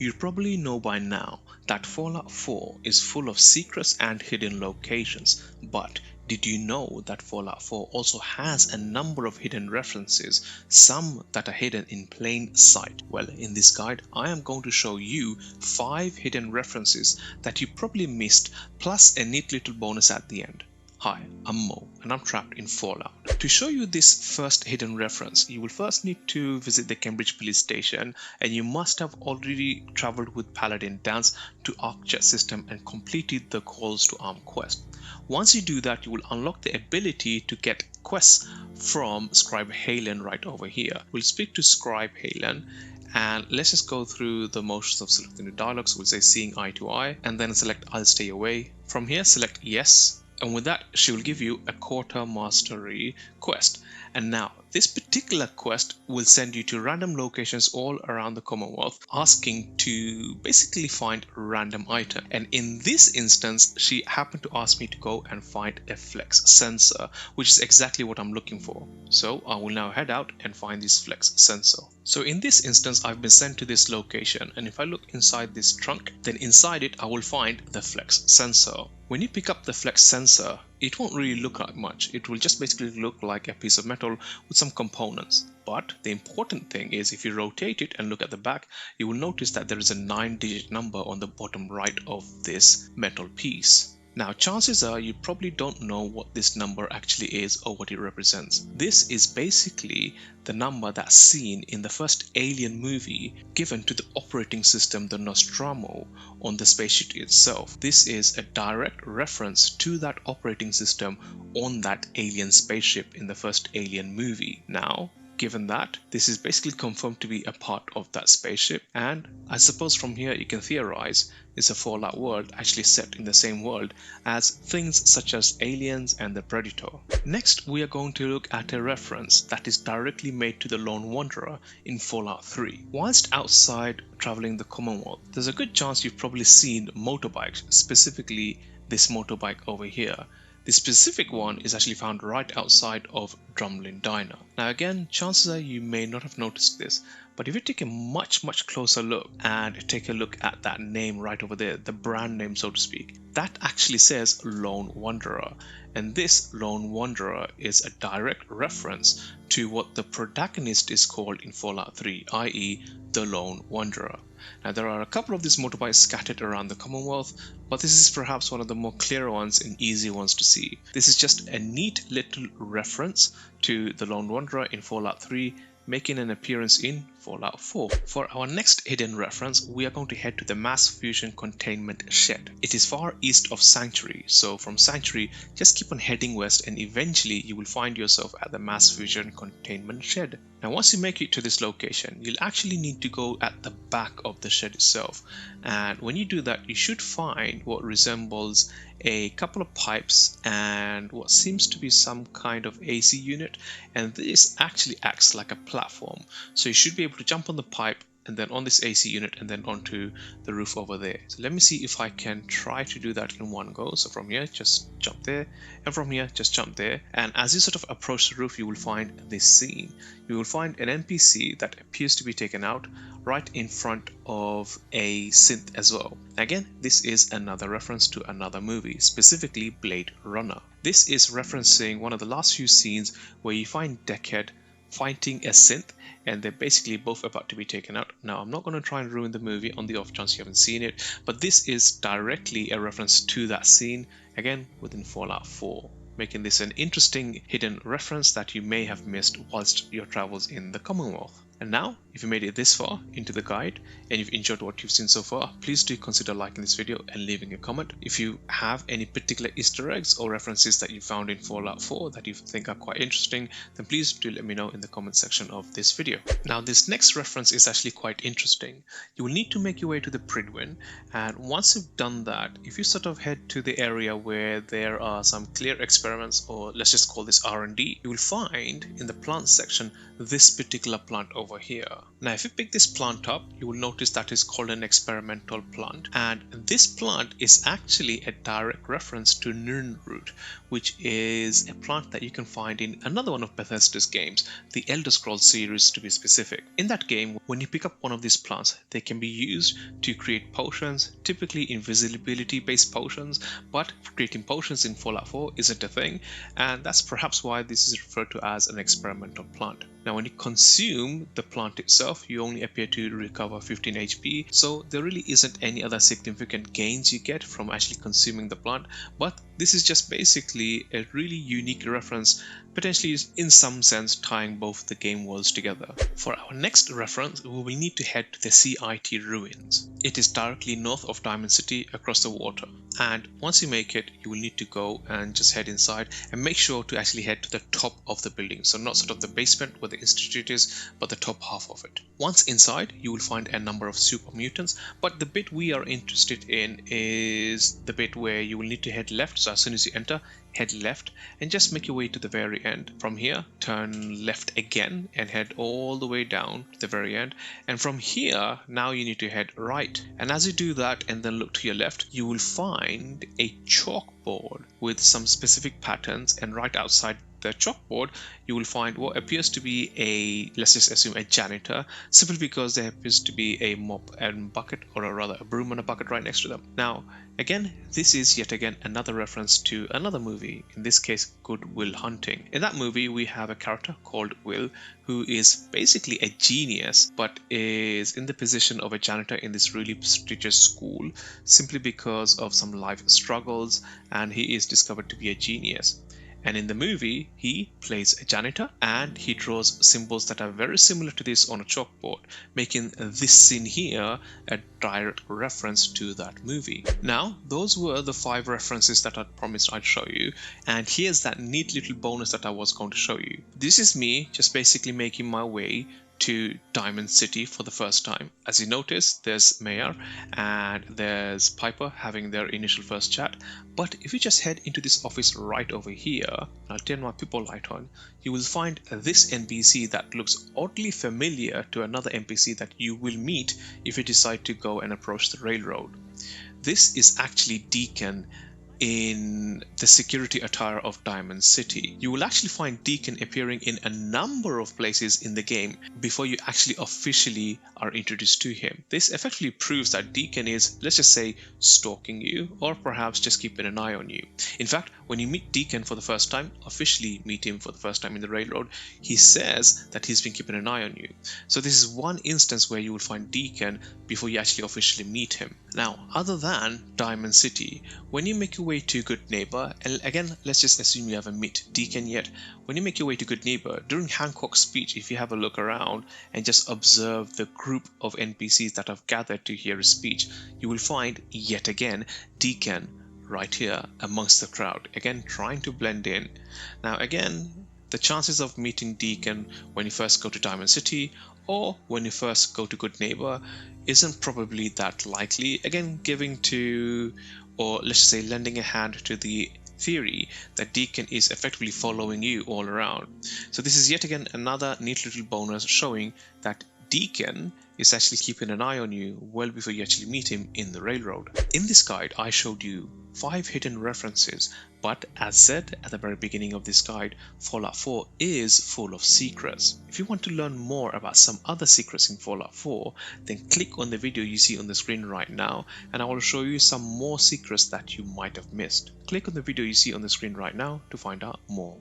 You probably know by now that Fallout 4 is full of secrets and hidden locations, but did you know that Fallout 4 also has a number of hidden references, some that are hidden in plain sight? Well, in this guide, I am going to show you 5 hidden references that you probably missed, plus a neat little bonus at the end. Hi, I'm Mo and I'm trapped in Fallout. To show you this first hidden reference, you will first need to visit the Cambridge police station, and you must have already traveled with Paladin Dance to ArcJet system and completed the calls to arm quest. Once you do that, you will unlock the ability to get quests from Scribe Halen right over here. We'll speak to Scribe Halen, and let's just go through the motions of selecting the dialogues. We'll say seeing eye to eye, and then select I'll stay away. From here, select yes. And with that, she will give you a quartermastery quest. And now, this particular quest will send you to random locations all around the Commonwealth, asking to basically find random items. And in this instance, she happened to ask me to go and find a flex sensor, which is exactly what I'm looking for. So I will now head out and find this flex sensor. So in this instance, I've been sent to this location, and if I look inside this trunk, then inside it I will find the flex sensor. When you pick up the flex sensor, it won't really look like much. It will just basically look like a piece of metal with some components. But the important thing is, if you rotate it and look at the back, you will notice that there is a 9-digit number on the bottom right of this metal piece. Now, chances are you probably don't know what this number actually is or what it represents. This is basically the number that's seen in the first Alien movie given to the operating system, the Nostromo, on the spaceship itself. This is a direct reference to that operating system on that alien spaceship in the first Alien movie. Now, given that, this is basically confirmed to be a part of that spaceship, and I suppose from here you can theorize it's a Fallout world actually set in the same world as things such as aliens and the Predator. Next, we are going to look at a reference that is directly made to the Lone Wanderer in Fallout 3. Whilst outside traveling the Commonwealth, there's a good chance you've probably seen motorbikes, specifically this motorbike over here. The specific one is actually found right outside of Drumlin Diner. Now again, chances are you may not have noticed this, but if you take a much closer look and take a look at that name right over there, the brand name so to speak, that actually says Lone Wanderer. And this Lone Wanderer is a direct reference to what the protagonist is called in Fallout 3, i.e. the Lone Wanderer. Now there are a couple of these motorbikes scattered around the Commonwealth, but this is perhaps one of the more clear ones and easy ones to see. This is just a neat little reference to the Lone Wanderer in Fallout 3, making an appearance in Fallout 4. For our next hidden reference, we are going to head to the Mass Fusion Containment Shed. It is far east of Sanctuary, so from Sanctuary, just keep on heading west and eventually you will find yourself at the Mass Fusion Containment Shed. Now once you make it to this location, you'll actually need to go at the back of the shed itself, and when you do that, you should find what resembles a couple of pipes and what seems to be some kind of AC unit, and this actually acts like a platform, so you should be able to jump on the pipe and then on this AC unit and then onto the roof over there. So let me see if I can try to do that in one go. So from here, just jump there, and from here, just jump there. And as you sort of approach the roof, you will find this scene. You will find an NPC that appears to be taken out right in front of a synth as well. Again, this is another reference to another movie, specifically Blade Runner. This is referencing one of the last few scenes where you find Deckhead fighting a synth, and they're basically both about to be taken out. Now, I'm not going to try and ruin the movie on the off chance you haven't seen it, but this is directly a reference to that scene, again within Fallout 4, making this an interesting hidden reference that you may have missed whilst your travels in the Commonwealth. And now, if you made it this far into the guide and you've enjoyed what you've seen so far, please do consider liking this video and leaving a comment. If you have any particular Easter eggs or references that you found in Fallout 4 that you think are quite interesting, then please do let me know in the comment section of this video. Now, this next reference is actually quite interesting. You will need to make your way to the Pridwin, and once you've done that, if you sort of head to the area where there are some clear experiments, or let's just call this R&D, you will find in the plant section this particular plant over here. Now, if you pick this plant up, you will notice that is called an experimental plant. And this plant is actually a direct reference to Nirnroot, which is a plant that you can find in another one of Bethesda's games, the Elder Scrolls series to be specific. In that game, when you pick up one of these plants, they can be used to create potions, typically invisibility-based potions, but creating potions in Fallout 4 isn't a thing, and that's perhaps why this is referred to as an experimental plant. Now, when you consume the plant itself, you only appear to recover 15 HP, so there really isn't any other significant gains you get from actually consuming the plant, but this is just basically a really unique reference, potentially in some sense tying both the game worlds together. For our next reference, we will need to head to the CIT ruins. It is directly north of Diamond City across the water, and once you make it, you will need to go and just head inside and make sure to actually head to the top of the building, so not sort of the basement where the institute is, but the top half of it. Once inside, you will find a number of super mutants, but the bit we are interested in is the bit where you will need to head left. So as soon as you enter, head left and just make your way to the very end. From here, turn left again and head all the way down to the very end. And from here, now you need to head right. And as you do that and then look to your left, you will find a chalkboard with some specific patterns, and right outside the chalkboard you will find what appears to be a, let's just assume, a janitor, simply because there appears to be a mop and bucket, or rather a broom and a bucket right next to them. Now again, this is yet again another reference to another movie, in this case Good Will Hunting. In that movie we have a character called Will who is basically a genius but is in the position of a janitor in this really prestigious school simply because of some life struggles, and he is discovered to be a genius. And in the movie, he plays a janitor and he draws symbols that are very similar to this on a chalkboard, making this scene here a direct reference to that movie. Now, those were the 5 references that I promised I'd show you, and here's that neat little bonus that I was going to show you. This is me just basically making my way to Diamond City for the first time. As you notice, there's Mayor and there's Piper having their initial first chat. But if you just head into this office right over here, I'll turn my people light on, you will find this NPC that looks oddly familiar to another NPC that you will meet if you decide to go and approach the railroad. This is actually Deacon in the security attire of Diamond City. You will actually find Deacon appearing in a number of places in the game before you actually officially are introduced to him. This effectively proves that Deacon is, let's just say, stalking you, or perhaps just keeping an eye on you. In fact, when you meet Deacon for the first time, officially meet him for the first time in the railroad, he says that he's been keeping an eye on you. So this is one instance where you will find Deacon before you actually officially meet him. Now, other than Diamond City, when you make your way to Good Neighbor, and again, let's just assume you haven't met Deacon yet, when you make your way to Good Neighbor, during Hancock's speech, if you have a look around and just observe the group of NPCs that have gathered to hear his speech, you will find, yet again, Deacon right here amongst the crowd, again trying to blend in. Now again, the chances of meeting Deacon when you first go to Diamond City or when you first go to Good Neighbor isn't probably that likely, again giving to, or let's just say lending a hand to the theory that Deacon is effectively following you all around. So this is yet again another neat little bonus showing that Deacon is actually keeping an eye on you well before you actually meet him in the railroad. In this guide, I showed you 5 hidden references, but as said at the very beginning of this guide, Fallout 4 is full of secrets. If you want to learn more about some other secrets in Fallout 4, then click on the video you see on the screen right now, and I will show you some more secrets that you might have missed. Click on the video you see on the screen right now to find out more.